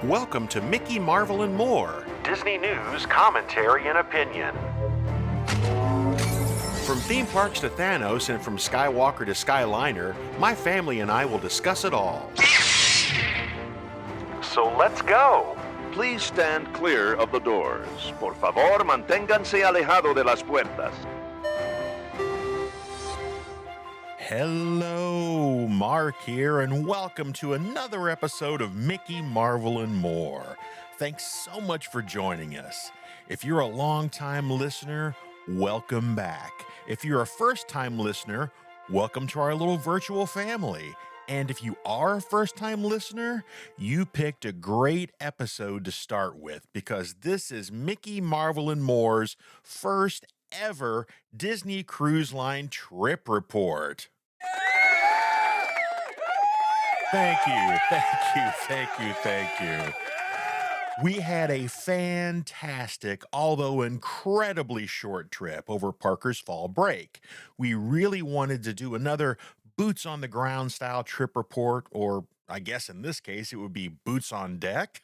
Welcome to Mickey, Marvel, and More, Disney news, commentary, and opinion. From theme parks to Thanos and from Skywalker to Skyliner, my family and I will discuss it all. So let's go! Please stand clear of the doors. Por favor, manténganse alejado de las puertas. Hello, Mark here, and welcome to another episode of Mickey, Marvel, and More. Thanks so much for joining us. If you're a long-time listener, welcome back. If you're a first-time listener, welcome to our little virtual family. And if you are a first-time listener, you picked a great episode to start with because this is Mickey, Marvel, and More's first ever Disney Cruise Line trip report. Thank you. We had a fantastic, although incredibly short trip over Parker's fall break. We really wanted to do another boots on the ground style trip report, or I guess in this case, it would be boots on deck.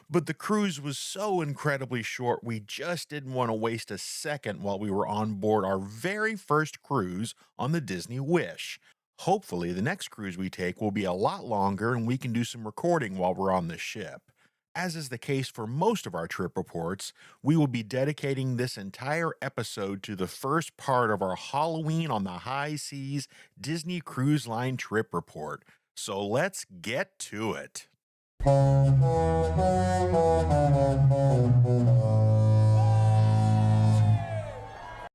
But the cruise was so incredibly short, we just didn't want to waste a second while we were on board our very first cruise on the Disney Wish. Hopefully, the next cruise we take will be a lot longer and we can do some recording while we're on the ship. As is the case for most of our trip reports, we will be dedicating this entire episode to the first part of our Halloween on the High Seas Disney Cruise Line trip report. So let's get to it.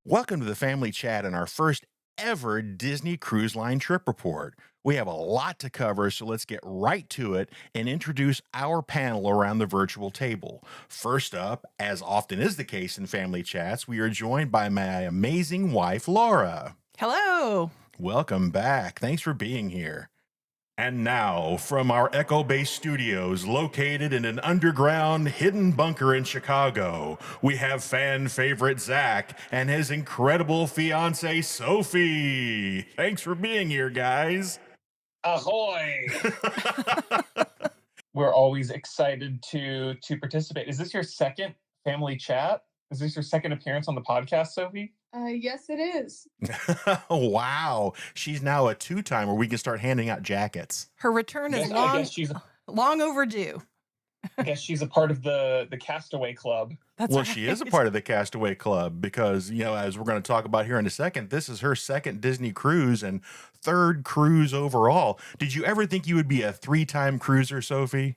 Welcome to the family chat and our first ever Disney Cruise Line trip report. We have a lot to cover, so let's get right to it and introduce our panel around the virtual table. First up, as often is the case in family chats, we are joined by my amazing wife, Laura. Hello. Welcome back. Thanks for being here. And now, from our Echo-based studios located in an underground hidden bunker in Chicago, we have fan favorite Zach and his incredible fiancée, Sophie. Thanks for being here, guys. Ahoy! We're always excited to participate. Is this your second family chat? Is this your second appearance on the podcast, Sophie? Yes, it is. Wow. She's now a two-timer. We can start handing out jackets. Her return is long overdue. I guess she's a part of the Castaway Club. That's well, right. She is a part of the Castaway Club because, as we're going to talk about here in a second, this is her second Disney cruise and third cruise overall. Did you ever think you would be a three-time cruiser, Sophie?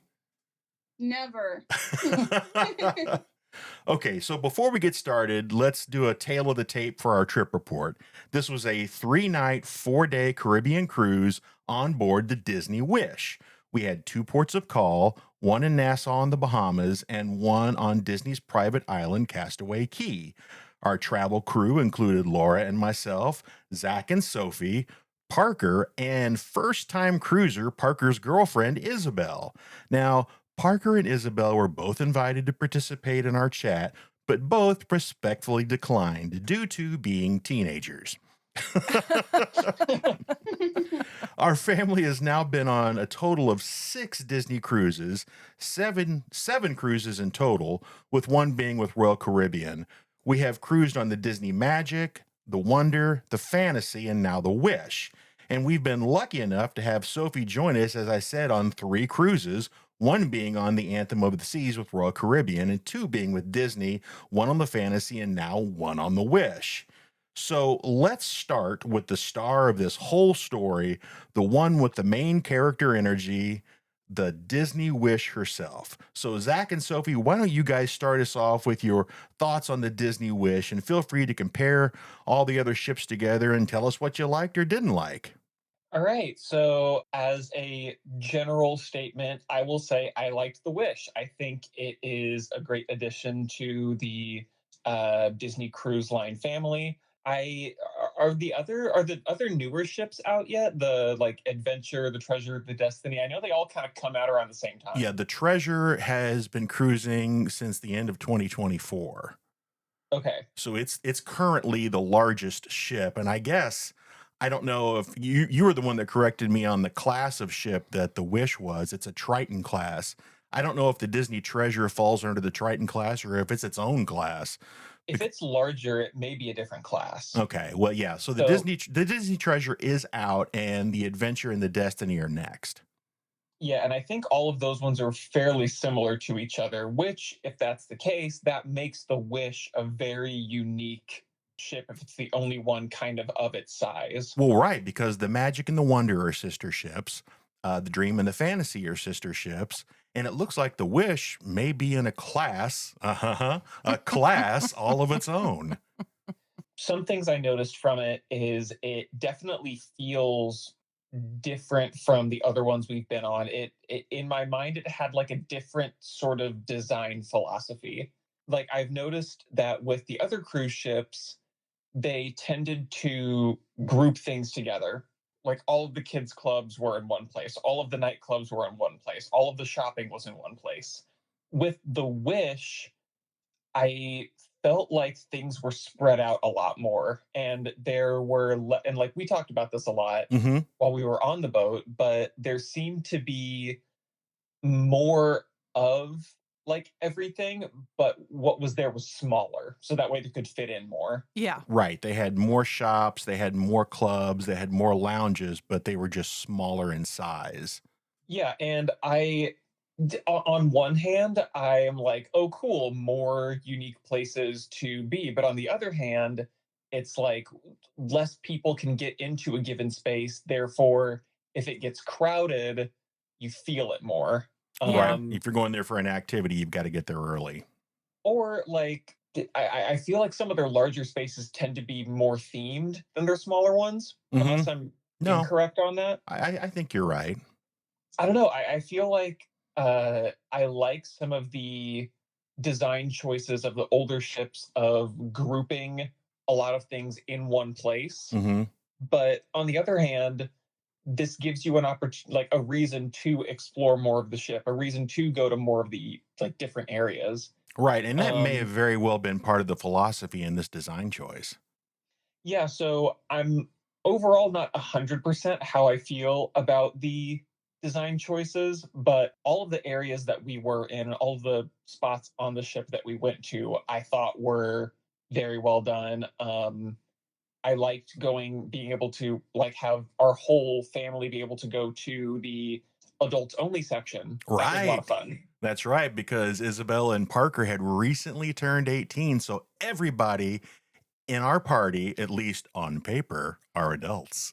Never. Okay, so before we get started, let's do a tail of the tape for our trip report. This was a 3-night, 4-day Caribbean cruise on board the Disney Wish. We had 2 ports of call, one in Nassau in the Bahamas and one on Disney's private island, Castaway Cay. Our travel crew included Laura and myself, Zach and Sophie, Parker, and first-time cruiser Parker's girlfriend, Isabel. Now, Parker and Isabel were both invited to participate in our chat, but both respectfully declined due to being teenagers. Our family has now been on a total of 6 Disney cruises, seven cruises in total, with one being with Royal Caribbean. We have cruised on the Disney Magic, the Wonder, the Fantasy, and now the Wish. And we've been lucky enough to have Sophie join us, as I said, on 3 cruises, one being on the Anthem of the Seas with Royal Caribbean, and 2 being with Disney, one on the Fantasy, and now one on the Wish. So let's start with the star of this whole story, the one with the main character energy, the Disney Wish herself. So Zach and Sophie, why don't you guys start us off with your thoughts on the Disney Wish, and feel free to compare all the other ships together and tell us what you liked or didn't like. All right, so as a general statement, I will say I liked the Wish. I think it is a great addition to the Disney Cruise Line family. Are the other newer ships out yet? The Adventure, the Treasure, the Destiny. I know they all kind of come out around the same time. Yeah, the Treasure has been cruising since the end of 2024. Okay. So it's currently the largest ship, and I guess I don't know if you were the one that corrected me on the class of ship that the Wish was. It's a Triton class. I don't know if the Disney Treasure falls under the Triton class or if it's its own class. If it's larger, it may be a different class. Okay, well, yeah. So the Disney Treasure is out, and the Adventure and the Destiny are next. Yeah, and I think all of those ones are fairly similar to each other, which, if that's the case, that makes the Wish a very unique ship if it's the only one kind of its size. Well, right, because the Magic and the Wonder are sister ships, the Dream and the Fantasy are sister ships, and it looks like the Wish may be in a class, a class all of its own. Some things I noticed from it is it definitely feels different from the other ones we've been on. It in my mind, it had like a different sort of design philosophy. Like I've noticed that with the other cruise ships, they tended to group things together. Like all of the kids' clubs were in one place, all of the nightclubs were in one place, all of the shopping was in one place. With the Wish, I felt like things were spread out a lot more, and there were and like we talked about this a lot while we were on the boat, but there seemed to be more of like everything, but what was there was smaller, so that way they could fit in more. Yeah. Right. They had more shops, they had more clubs, they had more lounges, but they were just smaller in size. Yeah, and on one hand, I am like, oh, cool, more unique places to be. But on the other hand, it's like less people can get into a given space. Therefore, if it gets crowded, you feel it more. Right. If you're going there for an activity, you've got to get there early. Or like, I feel like some of their larger spaces tend to be more themed than their smaller ones, unless I'm incorrect on that. I think you're right. I don't know. I feel like I like some of the design choices of the older ships of grouping a lot of things in one place. But on the other hand, this gives you an opportunity, like a reason to explore more of the ship, a reason to go to more of the like different areas. Right. And that may have very well been part of the philosophy in this design choice. Yeah. So I'm overall not 100% how I feel about the design choices, but all of the areas that we were in, all of the spots on the ship that we went to, I thought were very well done. I liked being able to like have our whole family be able to go to the adults only section. Right. That was a lot of fun. That's right, because Isabella and Parker had recently turned 18, so everybody in our party, at least on paper, are adults.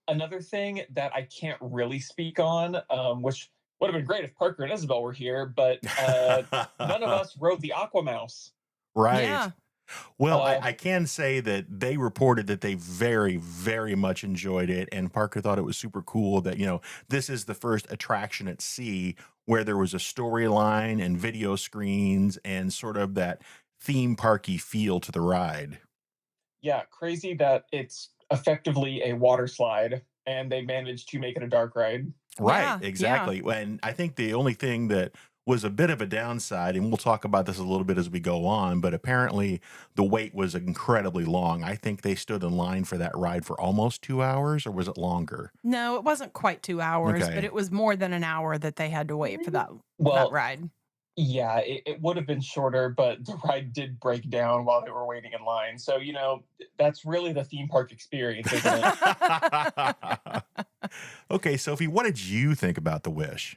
Another thing that I can't really speak on, which would have been great if Parker and Isabel were here, but none of us rode the Aqua Mouse. Right. Yeah. Well, I can say that they reported that they very, very much enjoyed it. And Parker thought it was super cool that, you know, this is the first attraction at sea where there was a storyline and video screens and sort of that theme parky feel to the ride. Yeah, crazy that it's effectively a water slide and they managed to make it a dark ride. Right, Yeah, exactly. And I think the only thing that was a bit of a downside, and we'll talk about this a little bit as we go on, but apparently the wait was incredibly long. I think they stood in line for that ride for almost 2 hours, or was it longer? No, it wasn't quite 2 hours, Okay. but it was more than an hour that they had to wait for that ride. Yeah, it would have been shorter, but the ride did break down while they were waiting in line. So, you know, that's really the theme park experience, isn't it? Okay, Sophie, what did you think about The Wish?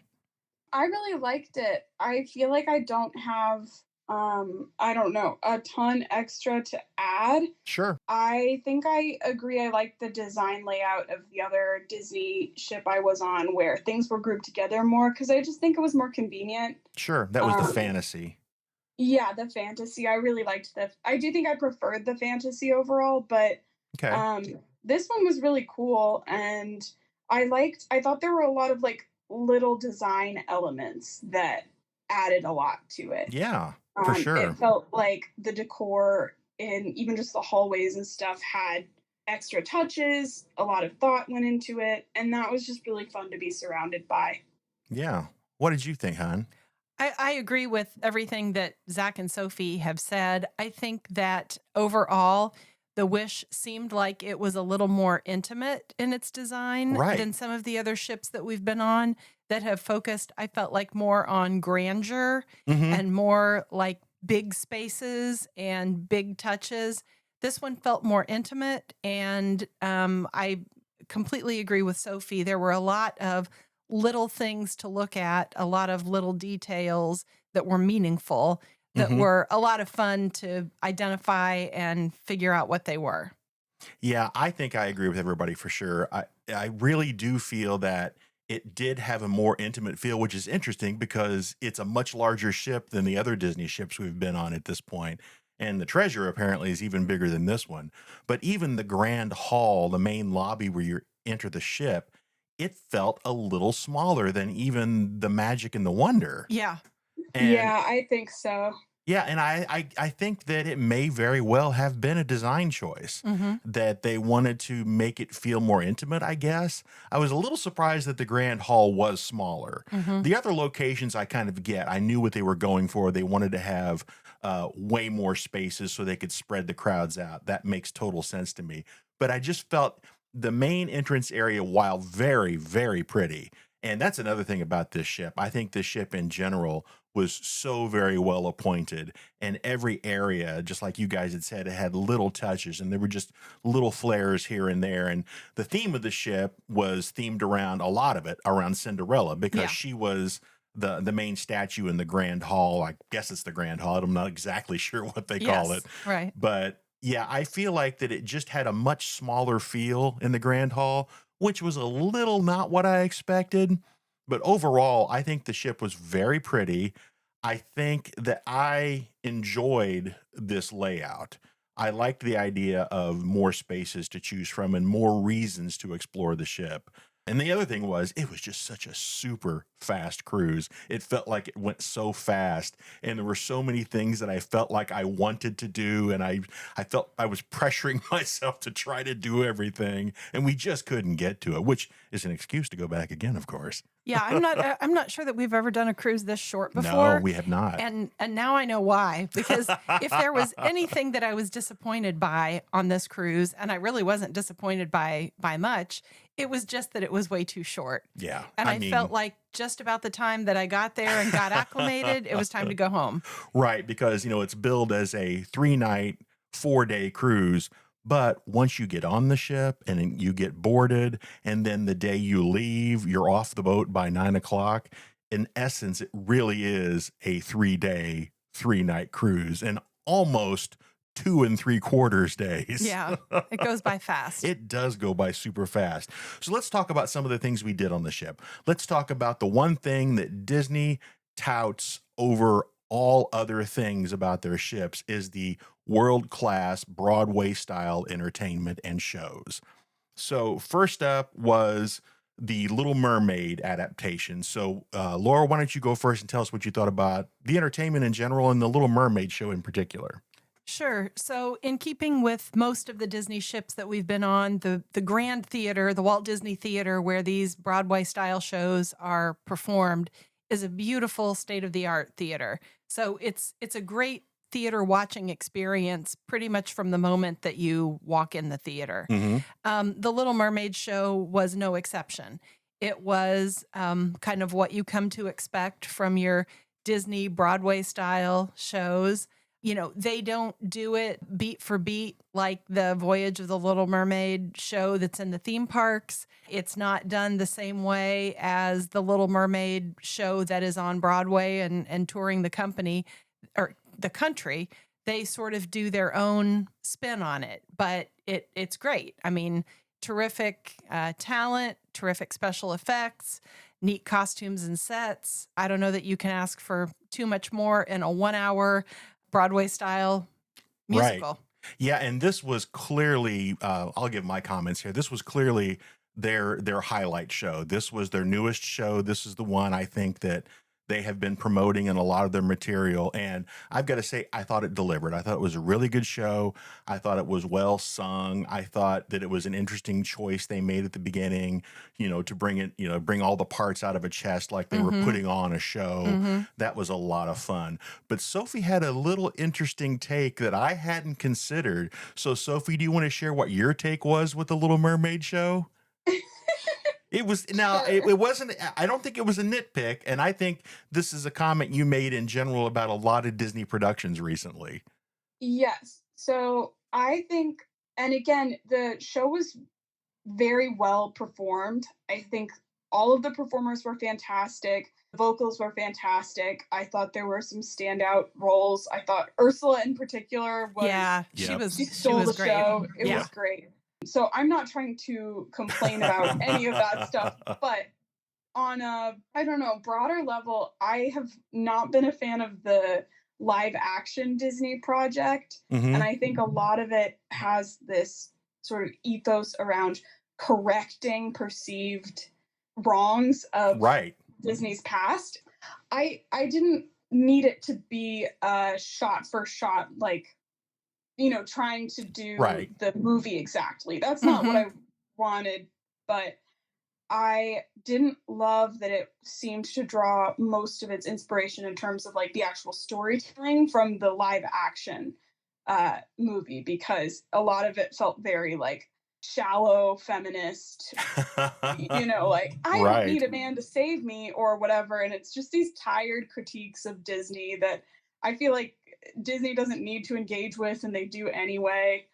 I really liked it. I feel like I don't have, I don't know, a ton extra to add. Sure. I think I agree. I like the design layout of the other Disney ship I was on where things were grouped together more because I just think it was more convenient. Sure, that was the fantasy. Yeah, the fantasy. I really liked I do think I preferred the fantasy overall, but Okay. this one was really cool and I thought there were a lot of like little design elements that added a lot to it. Yeah, for sure. It felt like the decor and even just the hallways and stuff had extra touches, a lot of thought went into it, and that was just really fun to be surrounded by. Yeah. What did you think, hon? I agree with everything that Zach and Sophie have said. I think that overall, The Wish seemed like it was a little more intimate in its design Right. than some of the other ships that we've been on that have focused, I felt like, more on grandeur Hmm. and more like big spaces and big touches. This one felt more intimate, and I completely agree with Sophie. There were a lot of little things to look at, a lot of little details that were meaningful, that Hmm. were a lot of fun to identify and figure out what they were. Yeah, I think I agree with everybody for sure. I really do feel that it did have a more intimate feel, which is interesting because it's a much larger ship than the other Disney ships we've been on at this point. And the Treasure apparently is even bigger than this one. But even the Grand Hall, the main lobby where you enter the ship, it felt a little smaller than even the Magic and the Wonder. Yeah. And Yeah, I think so. yeah, and I think that it may very well have been a design choice Hmm. that they wanted to make it feel more intimate, I guess. I was a little surprised that the Grand Hall was smaller. Hmm. The other locations I kind of get. I knew what they were going for. They wanted to have way more spaces so they could spread the crowds out. That makes total sense to me. But I just felt the main entrance area, while very, very pretty, and that's another thing about this ship. I think this ship in general was so very well appointed, and every area, just like you guys had said, it had little touches and there were just little flares here and there. And the theme of the ship was themed around a lot of it around Cinderella because Yeah. she was the main statue in the Grand Hall. I guess it's the Grand Hall. I'm not exactly sure what they call Yes. it, Right. but yeah, I feel like that it just had a much smaller feel in the Grand Hall, which was a little not what I expected. But overall, I think the ship was very pretty. I think that I enjoyed this layout. I liked the idea of more spaces to choose from and more reasons to explore the ship. And the other thing was, it was just such a super fast cruise. It felt like it went so fast, and there were so many things that I felt like I wanted to do, and I felt I was pressuring myself to try to do everything, and we just couldn't get to it, which is an excuse to go back again, of course. Yeah, I'm not sure that we've ever done a cruise this short No, before. we have not. And now I know why. Because if there was anything that I was disappointed by on this cruise, and I really wasn't disappointed by much, it was just that it was way too short. Yeah, And I mean, felt like just about the time that I got there and got acclimated, it was time to go home. right, because it's billed as a 3-night, 4-day cruise. But once you get on the ship and then you get boarded, and then the day you leave, you're off the boat by 9 o'clock. In essence, it really is a 3-day, 3-night cruise, and almost 2 3/4 days. Yeah, it goes by fast. It does go by super fast. So let's talk about some of the things we did on the ship. Let's talk about the one thing that Disney touts over all other things about their ships is the world-class Broadway style entertainment and shows. So first up was the Little Mermaid adaptation. So Laura, why don't you go first and tell us what you thought about the entertainment in general and the Little Mermaid show in particular? Sure. So, in keeping with most of the Disney ships that we've been on, the Grand Theater, the Walt Disney Theater, where these Broadway style shows are performed, is a beautiful state of the art theater. So it's a great theater watching experience pretty much from the moment that you walk in the theater. The Little Mermaid show was no exception. It was kind of what you come to expect from your Disney Broadway style shows. They don't do it beat for beat like the Voyage of the Little Mermaid show that's in the theme parks. It's not done the same way as the Little Mermaid show that is on Broadway and touring the company or the country. They sort of do their own spin on it, but it's great. I mean, terrific talent, terrific special effects, neat costumes and sets. I don't know that you can ask for too much more in a 1-hour Broadway style musical. Right. Yeah, and this was clearly I'll give my comments here. This was clearly their highlight show. This was their newest show. This is the one I think that they have been promoting in a lot of their material. And I've got to say, I thought it delivered. I thought it was a really good show. I thought it was well sung. I thought that it was an interesting choice they made at the beginning, to bring it, bring all the parts out of a chest like they were putting on a show. That was a lot of fun. But Sophie had a little interesting take that I hadn't considered. So, Sophie, do you want to share what your take was with the Little Mermaid show? It was now. Sure. It wasn't. I don't think it was a nitpick, and I think this is a comment you made in general about a lot of Disney productions recently. Yes. So I think, and again, the show was very well performed. I think all of the performers were fantastic. The vocals were fantastic. I thought there were some standout roles. I thought Ursula in particular was she Yep. was she she stole was the great. show. It Yeah. was great. So I'm not trying to complain about any of that stuff, but on a, I don't know, broader level, I have not been a fan of the live action Disney project. Mhm. And I think a lot of it has this sort of ethos around correcting perceived wrongs of Right. Disney's past. I didn't need it to be shot for shot, like, trying to do Right. the movie exactly. That's not what I wanted, but I didn't love that it seemed to draw most of its inspiration in terms of like the actual storytelling from the live action movie, because a lot of it felt very like shallow feminist, like I don't need Right. a man to save me or whatever. And it's just these tired critiques of Disney that I feel like Disney doesn't need to engage with, and they do anyway.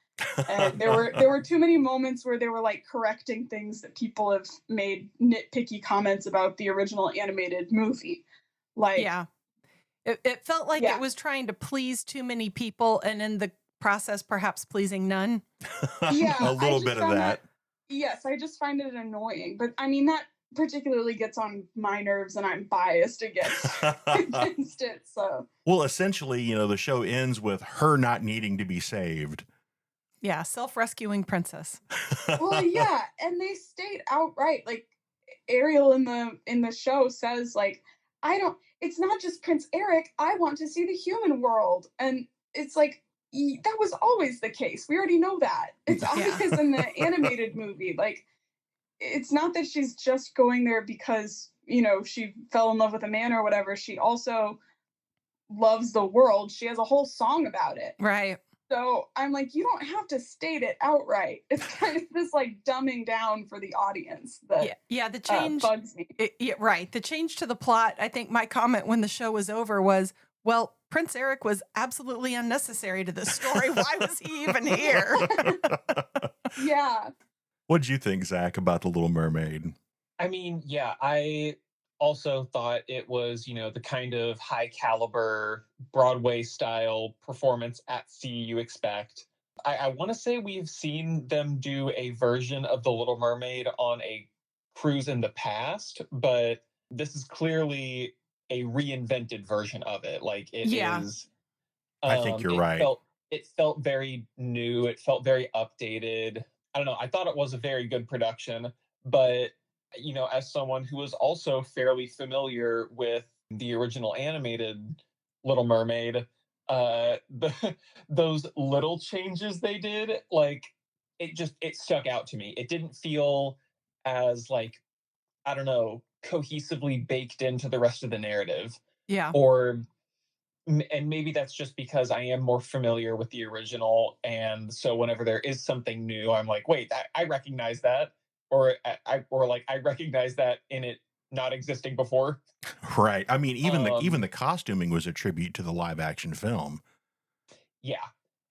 And there were too many moments where they were like correcting things that people have made nitpicky comments about the original animated movie. Like, Yeah. It felt like Yeah. it was trying to please too many people, and in the process, perhaps pleasing none. yeah, A I little just bit of found that. Yes, I just find it annoying. But I mean, that particularly gets on my nerves, and I'm biased against it. So Well, essentially, the show ends with her not needing to be saved. Yeah, self-rescuing princess. well, yeah, and they state outright, like Ariel in the show says, like, I don't. It's not just Prince Eric. I want to see the human world, and it's like that was always the case. We already know that. It's obvious in the animated movie. Like, it's not that she's just going there because she fell in love with a man or whatever. She also loves the world. She has a whole song about it. Right. So I'm like, you don't have to state it outright. It's kind of this like dumbing down for the audience that Yeah, the change bugs me. right. The change to the plot, I think my comment when the show was over was, well, Prince Eric was absolutely unnecessary to this story. Why was he even here? Yeah. What'd you think, Zach, about The Little Mermaid? I mean, yeah, I also thought it was, the kind of high caliber Broadway style performance at sea you expect. I want to say we've seen them do a version of The Little Mermaid on a cruise in the past, but this is clearly a reinvented version of it. Like it Yeah. is. I think you're right. It felt very new. It felt very updated. I don't know. I thought it was a very good production, but as someone who is also fairly familiar with the original animated Little Mermaid, those little changes they did, like it stuck out to me. It didn't feel as like, I don't know, cohesively baked into the rest of the narrative, Yeah. and maybe that's just because I am more familiar with the original, and so whenever there is something new, I'm like, wait, I recognize that, or I recognize that in it not existing before. Right. I mean, even Um, the costuming was a tribute to the live action film. Yeah,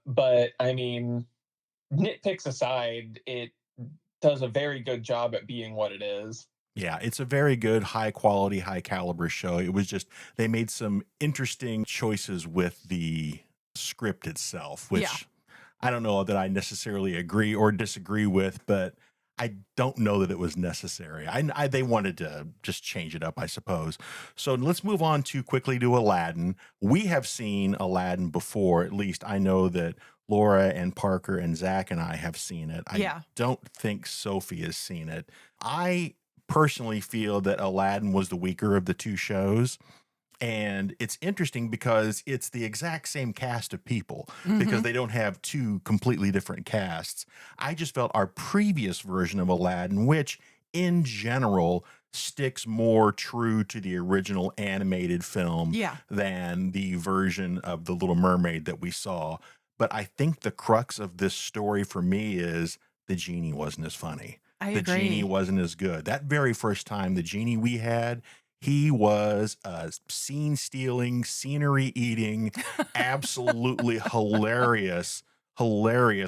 but I mean, nitpicks aside, it does a very good job at being what it is. Yeah, it's a very good, high quality, high caliber show. It was just, they made some interesting choices with the script itself, which Yeah. I don't know that I necessarily agree or disagree with, but I don't know that it was necessary. They wanted to just change it up, I suppose. So let's move on quickly to Aladdin. We have seen Aladdin before. At least I know that Laura and Parker and Zach and I have seen it. I don't think Sophie has seen it. I personally feel that Aladdin was the weaker of the two shows. And it's interesting because it's the exact same cast of people because Mhm. they don't have two completely different casts. I just felt our previous version of Aladdin, which in general sticks more true to the original animated film Yeah, than the version of The Little Mermaid that we saw. But I think the crux of this story for me is the genie wasn't as funny. I The genie agree. wasn't as good. That very first time, the genie we had, he was a scene stealing, scenery eating, absolutely hilarious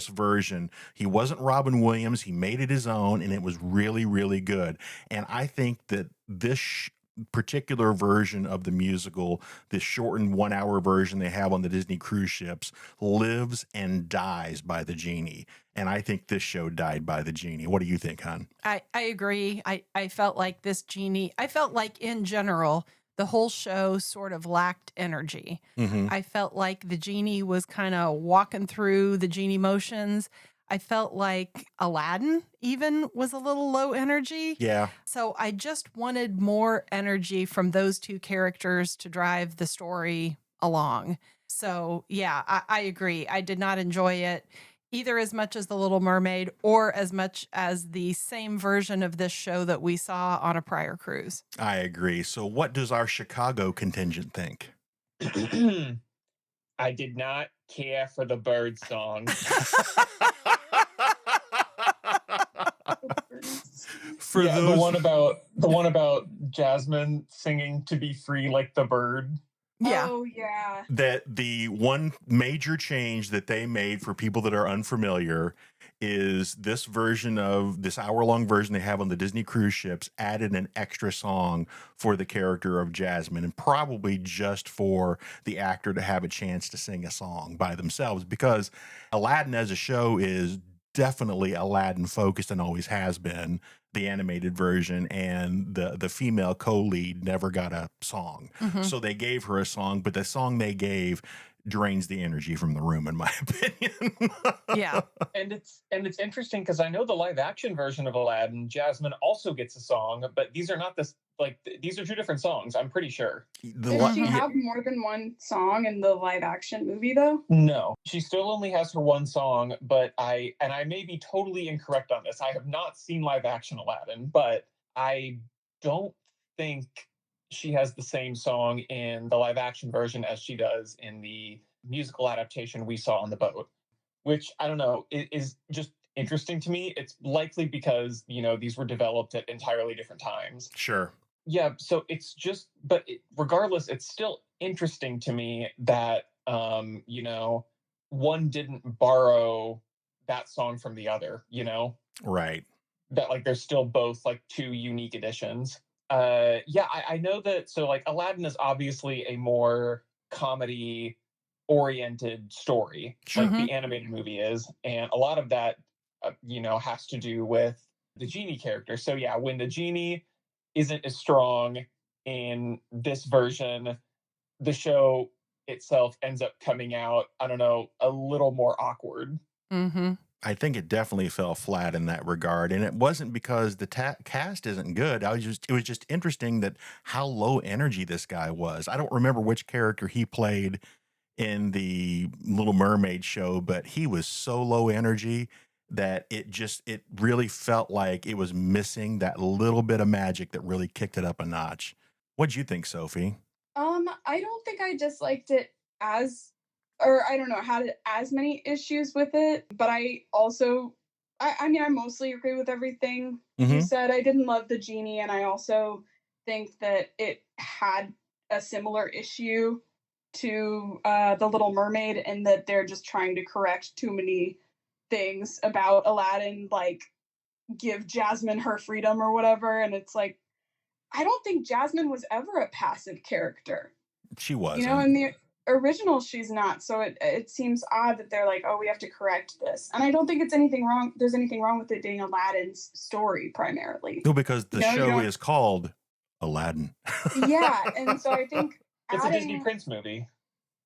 version. He wasn't Robin Williams. He made it his own, and it was really, really good. And I think that this particular version of the musical, this shortened 1 hour version they have on the Disney cruise ships, lives and dies by the genie. And I think this show died by the genie. What do you think, hon? I agree. I felt like this genie, I felt like in general, the whole show sort of lacked energy. Mm-hmm. I felt like the genie was kind of walking through the genie motions. I felt like Aladdin even was a little low energy. Yeah. So I just wanted more energy from those two characters to drive the story along. So yeah, I agree. I did not enjoy it either as much as The Little Mermaid or as much as the same version of this show that we saw on a prior cruise. I agree. So, what does our Chicago contingent think? I did not care for the bird song. For Yeah, those, the one about Jasmine singing "To Be Free Like the Bird." Yeah. Oh yeah. that the one major change that they made for people that are unfamiliar is this version of this hour-long version they have on the Disney cruise ships added an extra song for the character of Jasmine, and probably just for the actor to have a chance to sing a song by themselves, because Aladdin as a show is definitely Aladdin focused and always has been, the animated version, and the female co-lead never got a song. Mhm. So they gave her a song, but the song they gave drains the energy from the room, in my opinion. Yeah. And it's interesting because I know the live action version of Aladdin, Jasmine also gets a song, but these are not this these are two different songs. I'm pretty sure. Does she Yeah, have more than one song in the live action movie though? No, she still only has her one song, but I may be totally incorrect on this. I have not seen live action Aladdin, but I don't think she has the same song in the live action version as she does in the musical adaptation we saw on the boat, which I don't know, is just interesting to me. It's likely because, these were developed at entirely different times. sure. Yeah, so it's just, but regardless, it's still interesting to me that, one didn't borrow that song from the other, Right. that like they're still both like two unique editions. Yeah, I know that. So like Aladdin is obviously a more comedy oriented story, Sure. like Mhm. the animated movie is, and a lot of that, has to do with the genie character. So yeah, when the genie isn't as strong in this version, the show itself ends up coming out, I don't know, a little more awkward. Mhm. I think it definitely fell flat in that regard, and it wasn't because the cast isn't good. It was just interesting that how low energy this guy was. I don't remember which character he played in the Little Mermaid show, but he was so low energy that it really felt like it was missing that little bit of magic that really kicked it up a notch. What'd you think, Sophie? I don't think I disliked it as, or I don't know, had as many issues with it, but I also, I mean, I mostly agree with everything you Hmm. said. I didn't love the genie, and I also think that it had a similar issue to The Little Mermaid, in that they're just trying to correct too many things about Aladdin, like give Jasmine her freedom or whatever. And it's like, I don't think Jasmine was ever a passive character. She You know, wasn't. in the original, she's not. So it seems odd that they're like, oh, we have to correct this. And I don't think it's anything wrong. There's anything wrong with it being Aladdin's story primarily. No, because the You know, you show don't. is called Aladdin. Yeah, and so I think It's a Disney adding. Prince movie.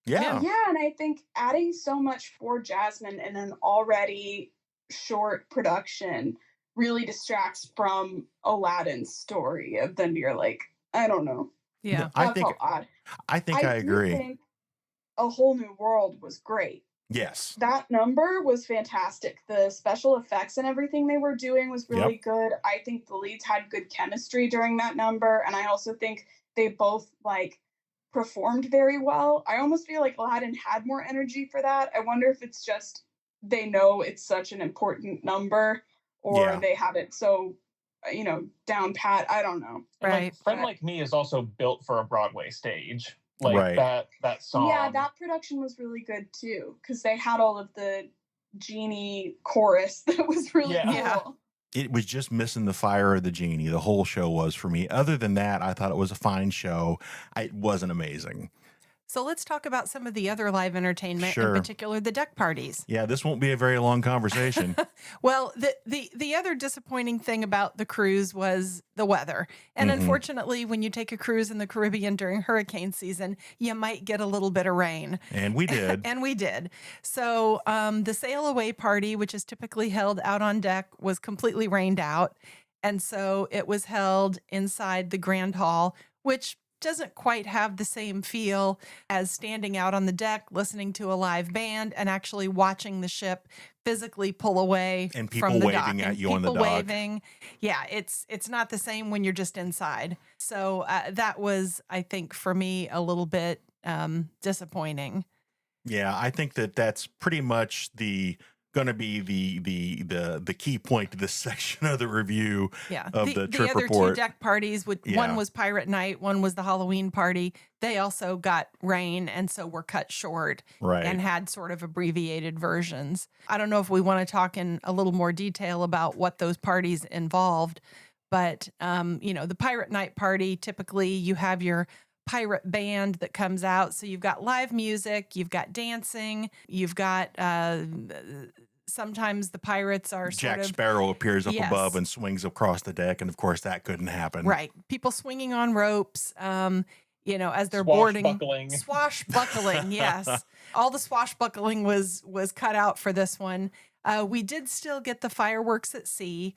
Yeah. Yeah, and I think adding so much for Jasmine in an already short production really distracts from Aladdin's story. Then you're like, I don't know. Yeah. I That think felt odd. I think I I do agree. think A Whole New World was great. Yes. That number was fantastic. The special effects and everything they were doing was Yep. really good. I think the leads had good chemistry during that number, and I also think they both like performed very well. I almost feel like Aladdin had more energy for that. I wonder if it's just they know it's such an important number, or Yeah. they have it so down pat. I don't know. And Right. Friend Like Me is also built for a Broadway stage. Like Right. that song. Yeah, that production was really good too because they had all of the genie chorus that was really cool. Yeah. It was just missing the fire of the genie. The whole show was for me. Other than that, I thought it was a fine show. It wasn't amazing. So let's talk about some of the other live entertainment, Sure. in particular the deck parties. Yeah, this won't be a very long conversation. Well, the other disappointing thing about the cruise was the weather. And unfortunately, when you take a cruise in the Caribbean during hurricane season, you might get a little bit of rain. And we did. And we did. So the sail away party, which is typically held out on deck, was completely rained out. And so it was held inside the Grand Hall, which doesn't quite have the same feel as standing out on the deck, listening to a live band, and actually watching the ship physically pull away And people from the waving dock. at you on the people dock. waving. Yeah, it's not the same when you're just inside. So that was, I think, for me, a little bit disappointing. Yeah, I think that's pretty much going to be the key point to this section of the review Yeah. of the trip other report. two deck parties, Yeah. one was Pirate Night, one was the Halloween party. They also got rain and so were cut short Right. and had sort of abbreviated versions. I don't know if we want to talk in a little more detail about what those parties involved, but the Pirate Night party, typically you have your pirate band that comes out. So you've got live music, you've got dancing, you've got sometimes the pirates are Jack sort of Sparrow appears up Yes. above and swings across the deck, and of course that couldn't happen. right, people swinging on ropes, as they're boarding, swashbuckling. Yes, all the swashbuckling was cut out for this one. We did still get the fireworks at sea,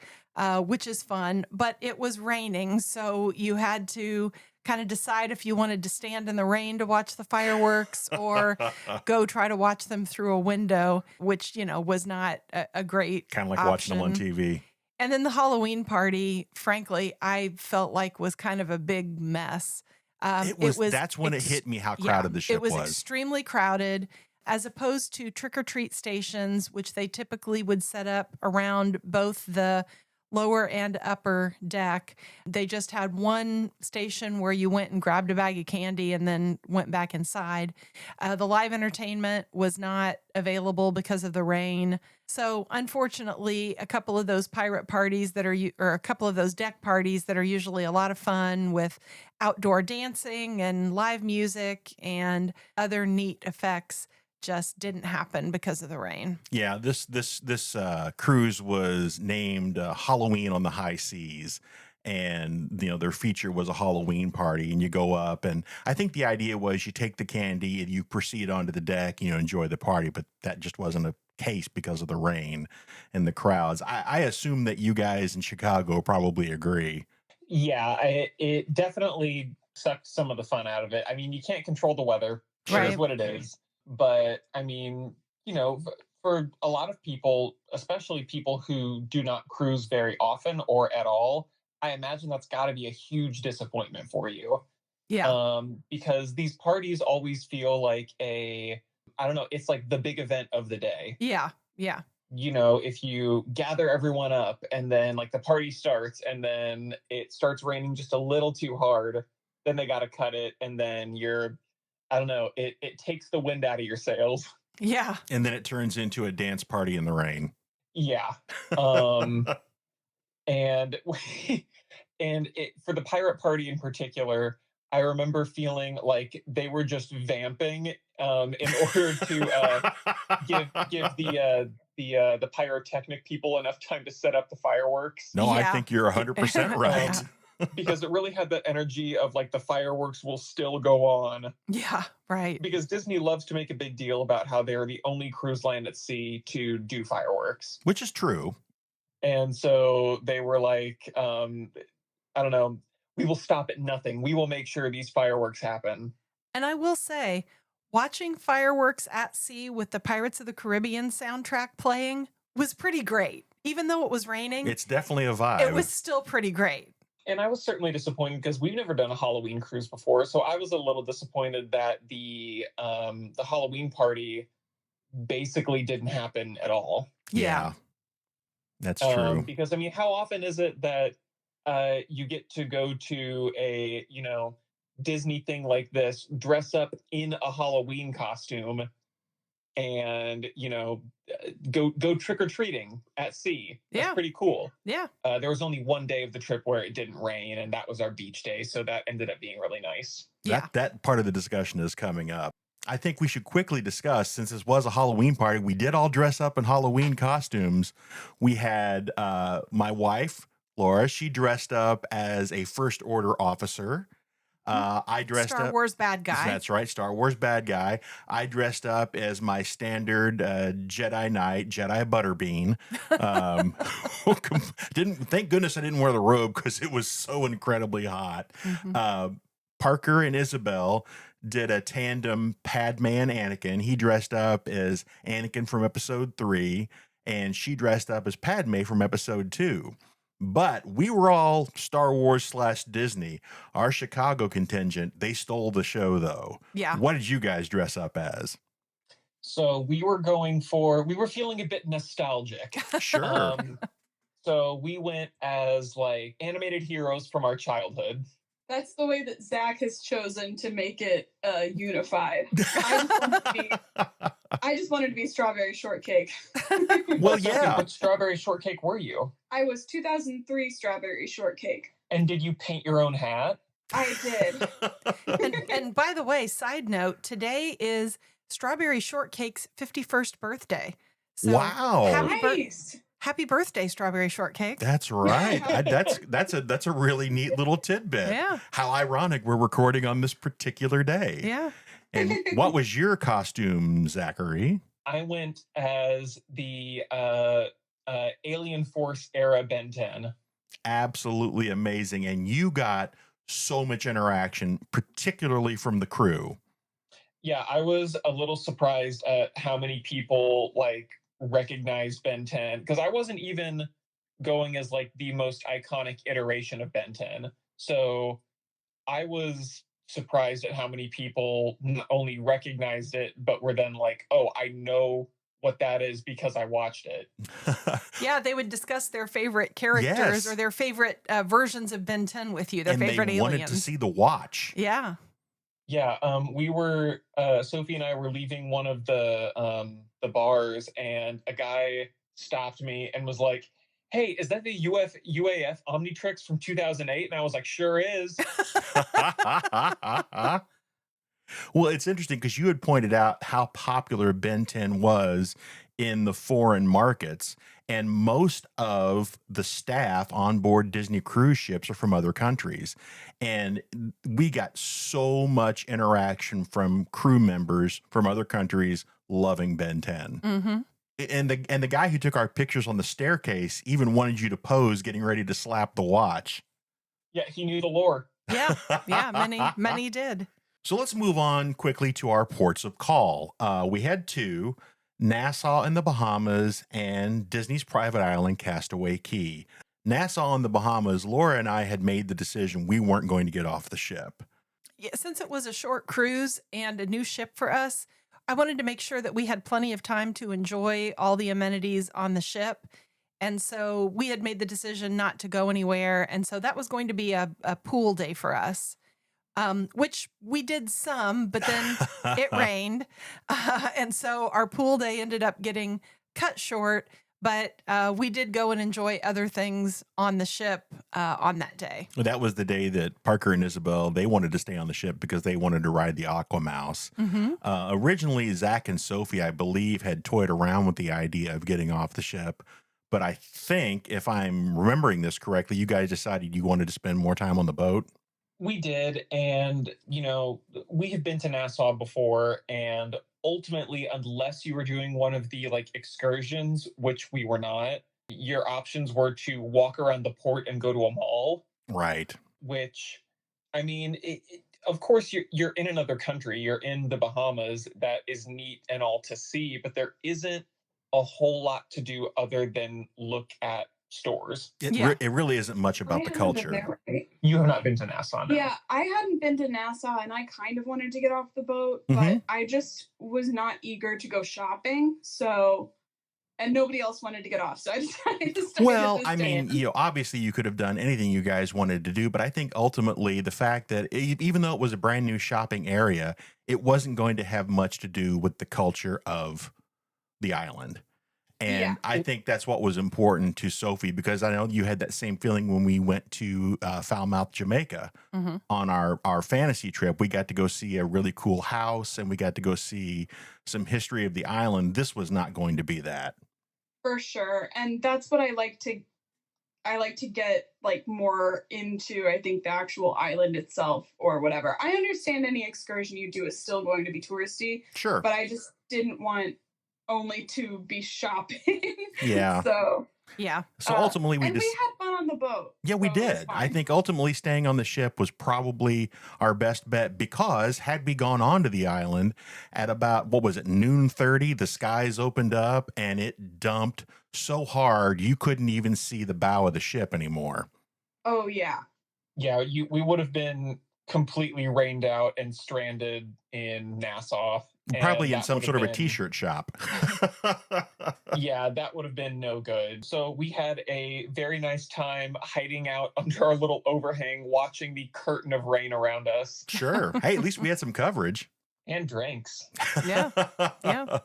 which is fun, but it was raining, so you had to kind of decide if you wanted to stand in the rain to watch the fireworks or go try to watch them through a window, which, was not a great Kind of like watching them on option. TV. And then the Halloween party, frankly, I felt like was kind of a big mess. That's when it hit me how crowded the ship It was extremely crowded, as opposed to trick-or-treat stations, which they typically would set up around both the lower and upper deck. They just had one station where you went and grabbed a bag of candy and then went back inside. The live entertainment was not available because of the rain. So unfortunately, a couple of those pirate parties or a couple of those deck parties that are usually a lot of fun with outdoor dancing and live music and other neat effects just didn't happen because of the rain. Yeah, this cruise was named Halloween on the High Seas, and their feature was a Halloween party, and you go up, and I think the idea was you take the candy and you proceed onto the deck, enjoy the party, but that just wasn't a case because of the rain and the crowds. I assume that you guys in Chicago probably agree. Yeah, it definitely sucked some of the fun out of it. I mean, you can't control the weather. It Right. is what it is. But I mean, for a lot of people, especially people who do not cruise very often or at all, I imagine that's got to be a huge disappointment for you. Yeah. Because these parties always feel like I don't know, it's like the big event of the day. Yeah. Yeah. If you gather everyone up and then like the party starts and then it starts raining just a little too hard, then they got to cut it. And then I don't know, it takes the wind out of your sails. Yeah. And then it turns into a dance party in the rain. Yeah. And for the pirate party in particular, I remember feeling like they were just vamping in order to give the pyrotechnic people enough time to set up the fireworks. No, I Yeah. think you're 100% right. Because it really had that energy of like the fireworks will still go on. Yeah. Right. Because Disney loves to make a big deal about how they're the only cruise line at sea to do fireworks. Which is true. And so they were like, I don't know, we will stop at nothing. We will make sure these fireworks happen. And I will say, watching fireworks at sea with the Pirates of the Caribbean soundtrack playing was pretty great. Even though it was raining, It's definitely a vibe. it was still pretty great. And I was certainly disappointed because we've never done a Halloween cruise before, so I was a little disappointed that the Halloween party basically didn't happen at all. Yeah. That's true. Because I mean, how often is it that you get to go to a Disney thing like this, dress up in a Halloween costume, and go trick or treating at sea? That's Yeah. pretty cool. Yeah. There was only one day of the trip where it didn't rain, and that was our beach day, so that ended up being really nice. Yeah. That part of the discussion is coming up. I think we should quickly discuss, since this was a Halloween party, we did all dress up in Halloween costumes. We had my wife, Laura, she dressed up as a First Order officer. I dressed Star up. Wars bad guy. That's right, Star Wars bad guy. I dressed up as my standard Jedi Knight, Jedi Butterbean. Thank goodness I didn't wear the robe because it was so incredibly hot. Parker and Isabel did a tandem Padme and Anakin. He dressed up as Anakin from episode 3, and she dressed up as Padme from episode 2. But we were all Star Wars / Disney. Our Chicago contingent, they stole the show, though. Yeah. What did you guys dress up as? So we were feeling a bit nostalgic. Sure. So we went as like animated heroes from our childhood. That's the way that Zach has chosen to make it unified. I just wanted to be strawberry shortcake. Well, yeah. What strawberry shortcake were you? I was 2003 strawberry shortcake. And did you paint your own hat? I did. And by the way, side note, today is Strawberry Shortcake's 51st birthday. So Wow. Nice. Happy birthday, Strawberry Shortcake. That's right. That's a really neat little tidbit. Yeah. How ironic we're recording on this particular day. Yeah. And what was your costume, Zachary? I went as the Alien Force era Ben 10. Absolutely amazing. And you got so much interaction, particularly from the crew. Yeah, I was a little surprised at how many people recognized Ben 10, because I wasn't even going as like the most iconic iteration of Ben 10. So I was surprised at how many people not only recognized it, but were then like, oh, I know what that is because I watched it. Yeah, they would discuss their favorite characters Yes. or their favorite versions of Ben 10 with you, their And favorite they wanted aliens. to see the watch. Yeah. Yeah, we were Sophie and I were leaving one of the bars, and a guy stopped me and was like, "Hey, is that the UAF Omnitrix from 2008?" And I was like, "Sure is." Well, it's interesting because you had pointed out how popular Ben 10 was in the foreign markets, and most of the staff on board Disney cruise ships are from other countries. And we got so much interaction from crew members from other countries loving Ben 10. Mm-hmm. And the guy who took our pictures on the staircase even wanted you to pose getting ready to slap the watch. Yeah, he knew the lore. Yeah. Yeah. Many did. So let's move on quickly to our ports of call. We had 2, Nassau in the Bahamas and Disney's private island, Castaway Cay. Nassau in the Bahamas, Laura and I had made the decision we weren't going to get off the ship. Yeah, since it was a short cruise and a new ship for us, I wanted to make sure that we had plenty of time to enjoy all the amenities on the ship. And so we had made the decision not to go anywhere. And so that was going to be a pool day for us, which we did some, but then it rained. And so our pool day ended up getting cut short. But we did go and enjoy other things on the ship on that day. Well, that was the day that Parker and Isabel, they wanted to stay on the ship because they wanted to ride the Aqua Mouse. Mm-hmm. Originally, Zach and Sophie, I believe, had toyed around with the idea of getting off the ship. But I think, if I'm remembering this correctly, you guys decided you wanted to spend more time on the boat. We did, and we had been to Nassau before, and ultimately, unless you were doing one of the excursions, which we were not, your options were to walk around the port and go to a mall. Right. which, I mean, of course, you're in another country. You're in the Bahamas. That is neat and all to see, but there isn't a whole lot to do other than look at stores. Yeah. It really isn't much I about the haven't been culture. there, right? You have not been to Nassau, no? Yeah, I hadn't been to Nassau and I kind of wanted to get off the boat, but Mhm. I just was not eager to go shopping. So, and nobody else wanted to get off. So I decided to stay Well, this I day. mean, obviously you could have done anything you guys wanted to do, but I think ultimately the fact that even though it was a brand new shopping area, it wasn't going to have much to do with the culture of the island. And Yeah. I think that's what was important to Sophie, because I know you had that same feeling when we went to Falmouth, Jamaica Mm-hmm. on our fantasy trip. We got to go see a really cool house and we got to go see some history of the island. This was not going to be that. For sure. And that's what I like to get like more into, I think, the actual island itself or whatever. I understand any excursion you do is still going to be touristy, Sure. but I just didn't want only to be shopping. Yeah. So Yeah. So ultimately and we had fun on the boat. Yeah, we so it was did. I fine. think ultimately staying on the ship was probably our best bet, because had we gone onto the island at about, what was it, noon 30, the skies opened up and it dumped so hard you couldn't even see the bow of the ship anymore. Oh yeah. Yeah, we would have been completely rained out and stranded in Nassau. and Probably in that some would sort of have a been- t-shirt shop. Yeah, that would have been no good. So we had a very nice time hiding out under our little overhang, watching the curtain of rain around us, Sure. Hey, at least we had some coverage. and drinks. Yeah. Yeah.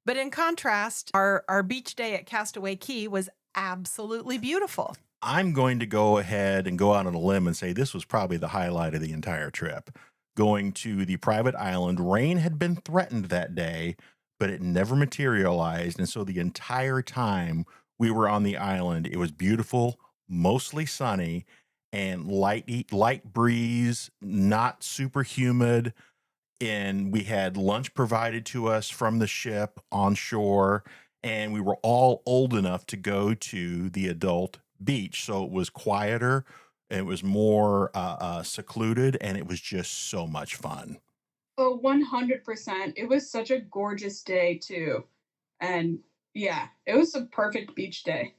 But in contrast, our beach day at Castaway Cay was absolutely beautiful. I'm going to go ahead and go out on a limb and say this was probably the highlight of the entire trip. Going to the private island, rain had been threatened that day, but it never materialized. And so the entire time we were on the island, it was beautiful, mostly sunny, and light breeze, not super humid. And we had lunch provided to us from the ship on shore, and we were all old enough to go to the adult beach. So it was quieter, it was more secluded, and it was just so much fun. Oh, 100%. It was such a gorgeous day too. And yeah, it was a perfect beach day.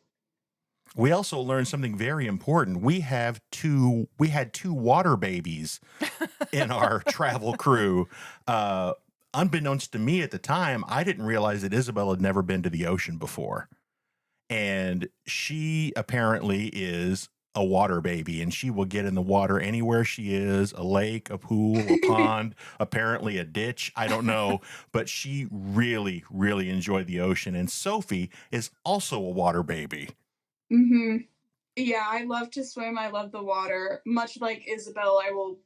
We also learned something very important. We had two water babies in our travel crew. Unbeknownst to me at the time, I didn't realize that Isabel had never been to the ocean before. And she apparently is a water baby, and she will get in the water anywhere she is, a lake, a pool, a pond, apparently a ditch. I don't know, but she really, really enjoyed the ocean. And Sophie is also a water baby. Mm-hmm. Yeah, I love to swim. I love the water. Much like Isabel, I will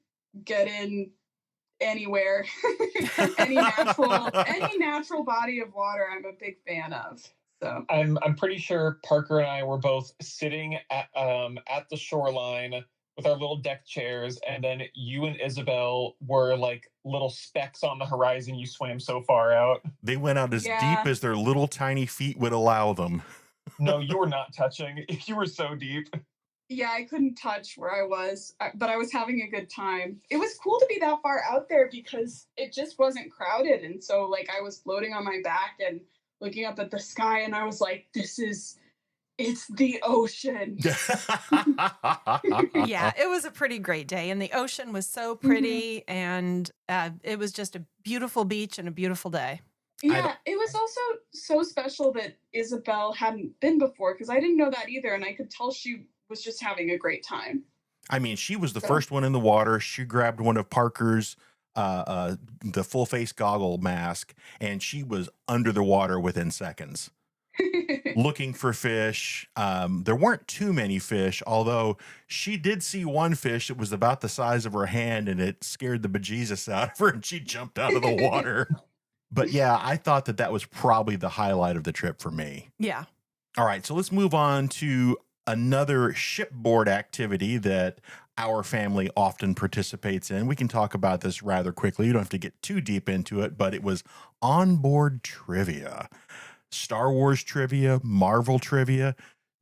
get in anywhere. any natural body of water I'm a big fan of. So I'm pretty sure Parker and I were both sitting at the shoreline with our little deck chairs, and then you and Isabel were like little specks on the horizon. You swam so far out. They went out as Yeah. deep as their little tiny feet would allow them. No, you were not touching. You were so deep. yeah, I couldn't touch where I was, but I was having a good time. It was cool to be that far out there because it just wasn't crowded. And so like I was floating on my back and looking up at the sky, and I was like, it's the ocean. Yeah, it was a pretty great day, and the ocean was so pretty, and it was just a beautiful beach and a beautiful day. Yeah, it was also so special that Isabel hadn't been before, because I didn't know that either, and I could tell she was just having a great time. I mean, she was the first one in the water. She grabbed one of Parker's, the full face goggle mask, and she was under the water within seconds, looking for fish. There weren't too many fish, although she did see one fish that was about the size of her hand, and it scared the bejesus out of her, and she jumped out of the water. But yeah, I thought that was probably the highlight of the trip for me. Yeah. All right, so let's move on to another shipboard activity that our family often participates in. We can talk about this rather quickly. You don't have to get too deep into it, but it was onboard trivia. Star Wars trivia, Marvel trivia.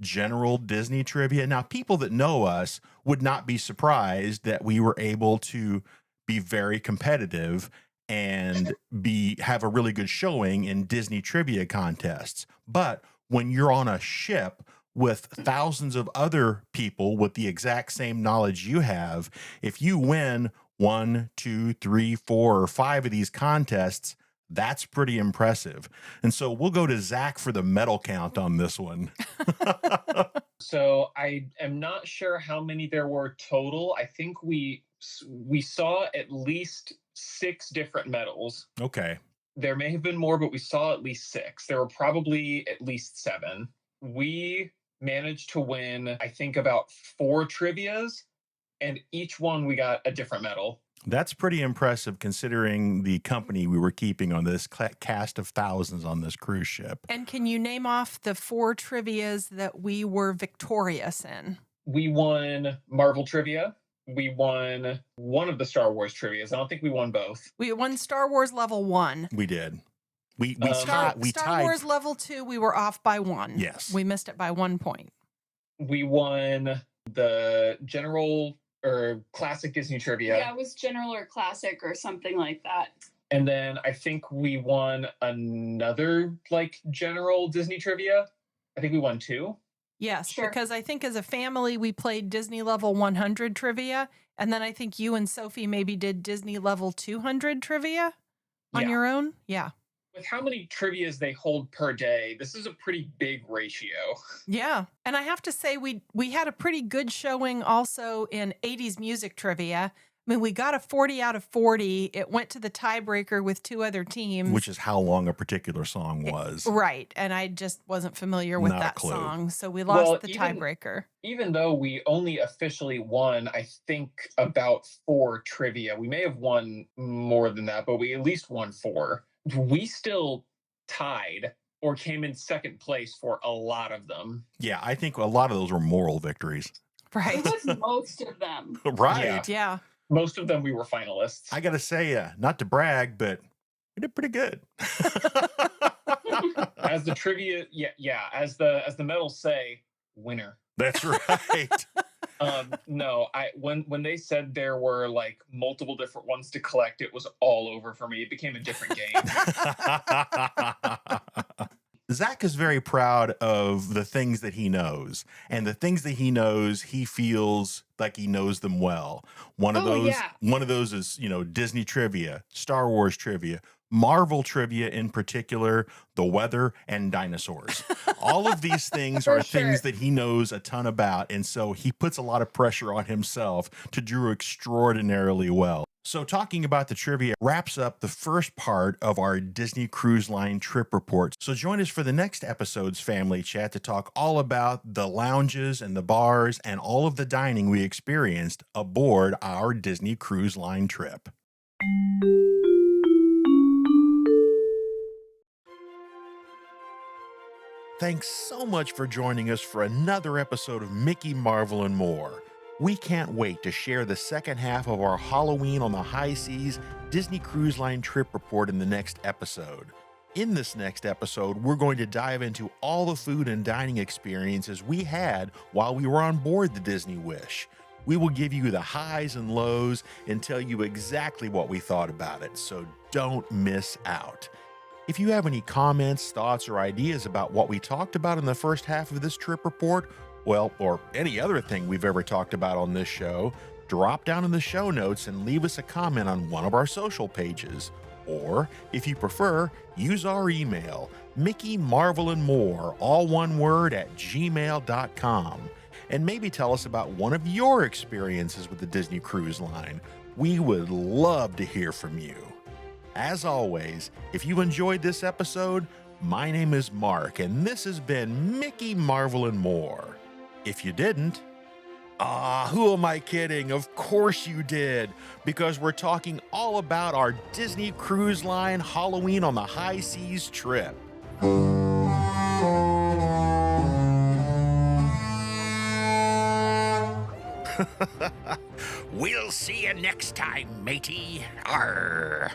general Disney trivia. Now, people that know us would not be surprised that we were able to be very competitive and have a really good showing in Disney trivia contests. But when you're on a ship with thousands of other people with the exact same knowledge you have, if you win 1, 2, 3, 4, or 5 of these contests, that's pretty impressive. And so we'll go to Zach for the medal count on this one. So I am not sure how many there were total. I think we saw at least 6 different medals. Okay. There may have been more, but we saw at least 6. There were probably at least 7. We managed to win, I think, about 4 trivias, and each one we got a different medal. That's pretty impressive considering the company we were keeping on this cast of thousands on this cruise ship. And can you name off the 4 trivias that we were victorious in? We won Marvel trivia. We won one of the Star Wars trivias. I don't think we won both. We won Star Wars level 1. We did. We Star tied. Wars level 2, we were off by 1. Yes. We missed it by 1 point. We won the general or classic Disney trivia. Yeah, it was general or classic or something like that. And then I think we won another like general Disney trivia. I think we won 2. Yes, Sure. because I think as a family we played Disney level 100 trivia, and then I think you and Sophie maybe did Disney level 200 trivia on Yeah. your own. Yeah. With how many trivias they hold per day, this is a pretty big ratio. Yeah. And I have to say we had a pretty good showing also in 80s music trivia. I mean, we got a 40 out of 40. It went to the tiebreaker with 2 other teams. Which is how long a particular song was. Right. And I just wasn't familiar with Not a that clue. song. So we lost Well, the even- tiebreaker. Even though we only officially won, I think, about 4 trivia. We may have won more than that, but we at least won 4. We still tied or came in second place for a lot of them. Yeah, I think a lot of those were moral victories. Right. It was most of them. Right. Yeah. Most of them we were finalists. I got to say, not to brag, but we did pretty good. As the trivia, as the medals say, winner. That's right. No, when they said there were like multiple different ones to collect, it was all over for me. It became a different game. Zach is very proud of the things that he knows, and the things that he knows, he feels like he knows them well. One of those is, Disney trivia, Star Wars trivia, Marvel trivia in particular, the weather, and dinosaurs. All of these things are things that he knows a ton about, and so he puts a lot of pressure on himself to do extraordinarily well. So talking about the trivia wraps up the first part of our Disney Cruise Line trip report. So join us for the next episode's Family Chat to talk all about the lounges and the bars and all of the dining we experienced aboard our Disney Cruise Line trip. Thanks so much for joining us for another episode of Mickey, Marvel, and More. We can't wait to share the second half of our Halloween on the High Seas Disney Cruise Line trip report in the next episode. In this next episode, we're going to dive into all the food and dining experiences we had while we were on board the Disney Wish. We will give you the highs and lows and tell you exactly what we thought about it, so don't miss out. If you have any comments, thoughts, or ideas about what we talked about in the first half of this trip report, or any other thing we've ever talked about on this show, drop down in the show notes and leave us a comment on one of our social pages. Or, if you prefer, use our email, Mickey, Marvel, and More, all one word, @gmail.com. And maybe tell us about one of your experiences with the Disney Cruise Line. We would love to hear from you. As always, if you enjoyed this episode, my name is Mark, and this has been Mickey, Marvel, and More. If you didn't, who am I kidding? Of course you did, because we're talking all about our Disney Cruise Line Halloween on the High Seas trip. We'll see you next time, matey. Arr.